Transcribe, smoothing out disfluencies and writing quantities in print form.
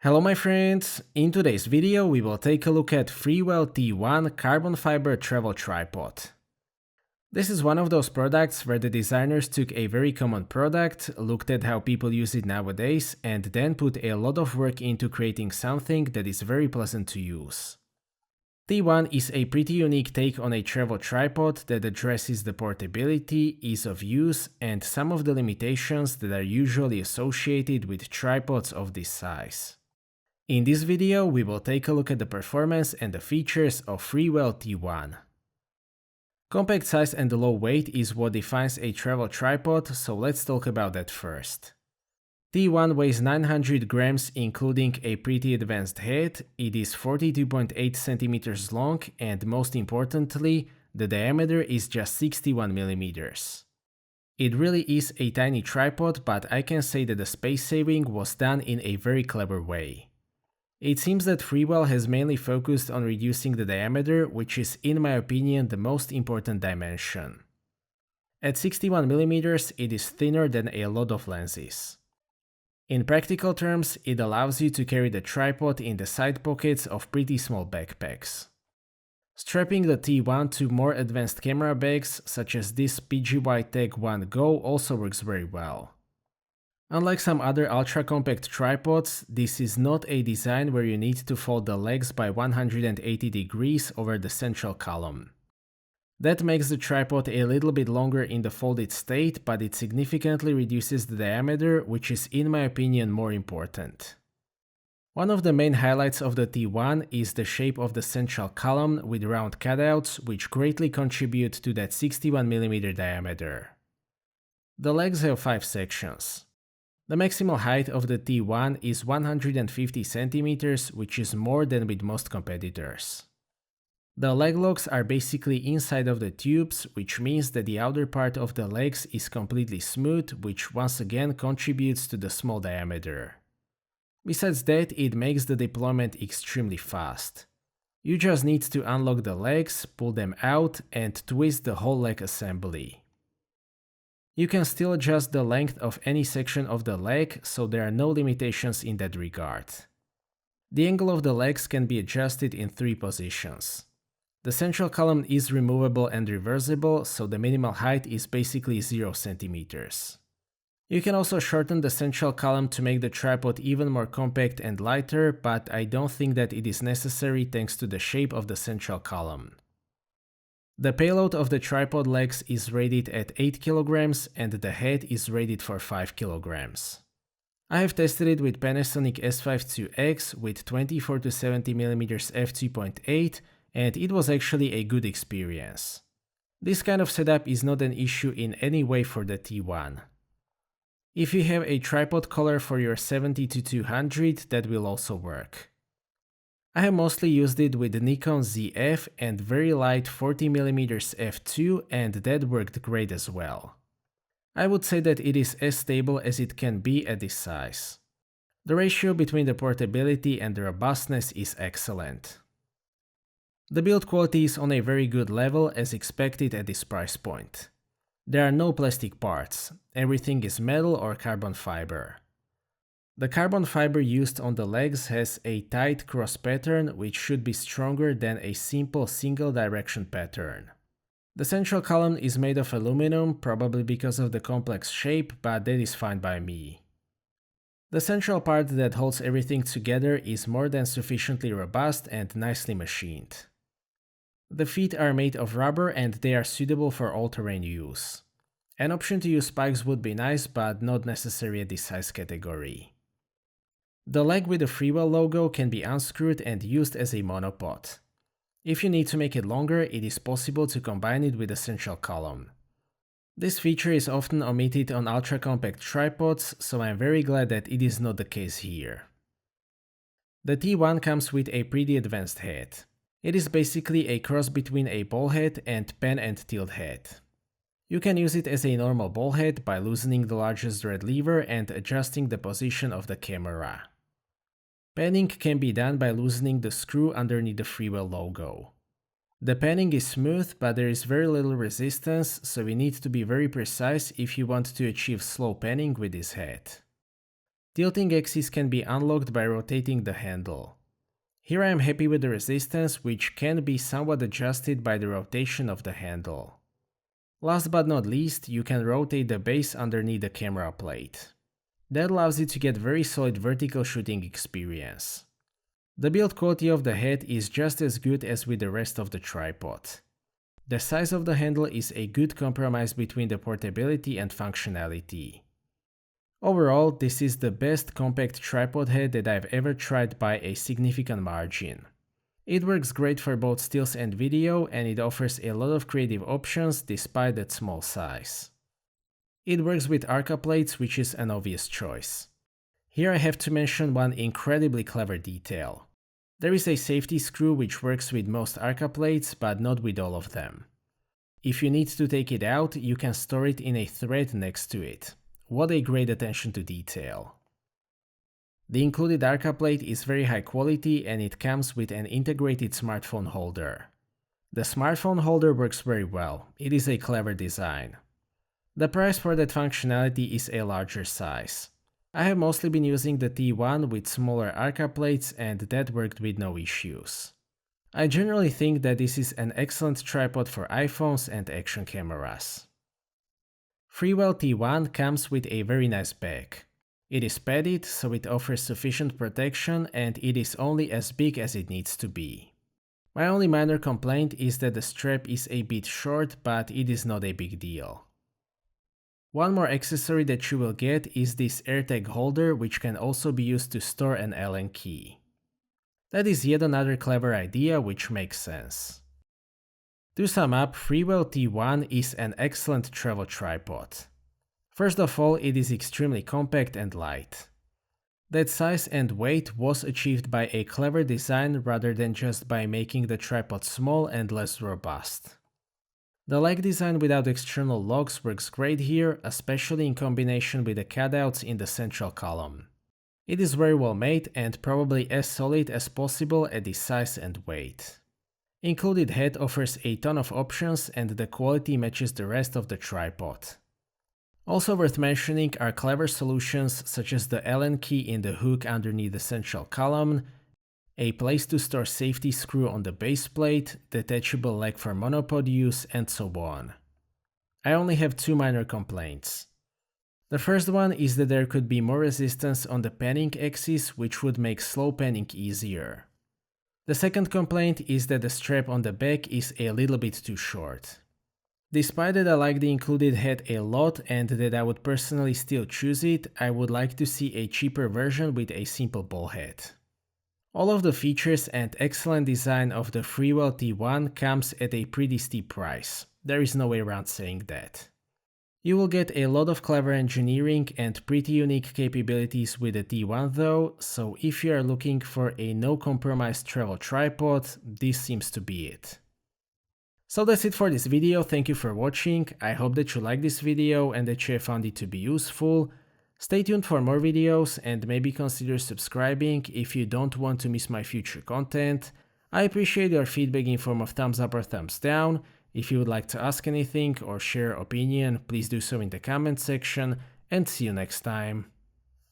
Hello my friends, in today's video we will take a look at Freewell T1 carbon fiber travel tripod. This is one of those products where the designers took a very common product, looked at how people use it nowadays, and then put a lot of work into creating something that is very pleasant to use. T1 is a pretty unique take on a travel tripod that addresses the portability, ease of use, and some of the limitations that are usually associated with tripods of this size. In this video, we will take a look at the performance and the features of Freewell T1. Compact size and low weight is what defines a travel tripod, so let's talk about that first. T1 weighs 900 grams including a pretty advanced head, it is 42.8 cm long, and most importantly, the diameter is just 61 mm. It really is a tiny tripod, but I can say that the space saving was done in a very clever way. It seems that Freewell has mainly focused on reducing the diameter, which is in my opinion the most important dimension. At 61mm it is thinner than a lot of lenses. In practical terms, it allows you to carry the tripod in the side pockets of pretty small backpacks. Strapping the T1 to more advanced camera bags such as this PGY Tech 1 Go also works very well. Unlike some other ultra-compact tripods, this is not a design where you need to fold the legs by 180 degrees over the central column. That makes the tripod a little bit longer in the folded state, but it significantly reduces the diameter, which is in my opinion more important. One of the main highlights of the T1 is the shape of the central column with round cutouts, which greatly contribute to that 61mm diameter. The legs have 5 sections. The maximal height of the T1 is 150 cm, which is more than with most competitors. The leg locks are basically inside of the tubes, which means that the outer part of the legs is completely smooth, which once again contributes to the small diameter. Besides that, it makes the deployment extremely fast. You just need to unlock the legs, pull them out, and twist the whole leg assembly. You can still adjust the length of any section of the leg, so there are no limitations in that regard. The angle of the legs can be adjusted in 3 positions. The central column is removable and reversible, so the minimal height is basically 0 cm. You can also shorten the central column to make the tripod even more compact and lighter, but I don't think that it is necessary thanks to the shape of the central column. The payload of the tripod legs is rated at 8 kg and the head is rated for 5 kg. I have tested it with Panasonic S5 IIX with 24-70mm f2.8 and it was actually a good experience. This kind of setup is not an issue in any way for the T1. If you have a tripod collar for your 70-200, that will also work. I have mostly used it with the Nikon ZF and very light 40mm f2 and that worked great as well. I would say that it is as stable as it can be at this size. The ratio between the portability and the robustness is excellent. The build quality is on a very good level as expected at this price point. There are no plastic parts, everything is metal or carbon fiber. The carbon fiber used on the legs has a tight cross pattern which should be stronger than a simple single direction pattern. The central column is made of aluminum, probably because of the complex shape, but that is fine by me. The central part that holds everything together is more than sufficiently robust and nicely machined. The feet are made of rubber and they are suitable for all-terrain use. An option to use spikes would be nice, but not necessary at this size category. The leg with the Freewell logo can be unscrewed and used as a monopod. If you need to make it longer, it is possible to combine it with the central column. This feature is often omitted on ultra-compact tripods, so I am very glad that it is not the case here. The T1 comes with a pretty advanced head. It is basically a cross between a ball head and pan and tilt head. You can use it as a normal ball head by loosening the largest red lever and adjusting the position of the camera. Panning can be done by loosening the screw underneath the Freewell logo. The panning is smooth, but there is very little resistance, so you need to be very precise if you want to achieve slow panning with this head. Tilting axis can be unlocked by rotating the handle. Here I am happy with the resistance, which can be somewhat adjusted by the rotation of the handle. Last but not least, you can rotate the base underneath the camera plate. That allows you to get very solid vertical shooting experience. The build quality of the head is just as good as with the rest of the tripod. The size of the handle is a good compromise between the portability and functionality. Overall, this is the best compact tripod head that I've ever tried by a significant margin. It works great for both stills and video, and it offers a lot of creative options despite that small size. It works with Arca plates, which is an obvious choice. Here I have to mention one incredibly clever detail. There is a safety screw which works with most Arca plates, but not with all of them. If you need to take it out, you can store it in a thread next to it. What a great attention to detail. The included Arca plate is very high quality and it comes with an integrated smartphone holder. The smartphone holder works very well, it is a clever design. The price for that functionality is a larger size. I have mostly been using the T1 with smaller Arca plates and that worked with no issues. I generally think that this is an excellent tripod for iPhones and action cameras. Freewell T1 comes with a very nice bag. It is padded, so it offers sufficient protection and it is only as big as it needs to be. My only minor complaint is that the strap is a bit short, but it is not a big deal. One more accessory that you will get is this AirTag holder, which can also be used to store an Allen key. That is yet another clever idea which makes sense. To sum up, Freewell T1 is an excellent travel tripod. First of all, it is extremely compact and light. That size and weight was achieved by a clever design rather than just by making the tripod small and less robust. The leg design without external locks works great here, especially in combination with the cutouts in the central column. It is very well made and probably as solid as possible at this size and weight. Included head offers a ton of options and the quality matches the rest of the tripod. Also worth mentioning are clever solutions such as the Allen key in the hook underneath the central column, a place to store safety screw on the base plate, detachable leg for monopod use, and so on. I only have two minor complaints. The first one is that there could be more resistance on the panning axis, which would make slow panning easier. The second complaint is that the strap on the back is a little bit too short. Despite that I like the included head a lot and that I would personally still choose it, I would like to see a cheaper version with a simple ball head. All of the features and excellent design of the Freewell T1 comes at a pretty steep price. There is no way around saying that. You will get a lot of clever engineering and pretty unique capabilities with the T1 though, so if you are looking for a no-compromise travel tripod, this seems to be it. So that's it for this video, thank you for watching, I hope that you liked this video and that you have found it to be useful. Stay tuned for more videos and maybe consider subscribing if you don't want to miss my future content. I appreciate your feedback in form of thumbs up or thumbs down. If you would like to ask anything or share opinion, please do so in the comment section, and see you next time.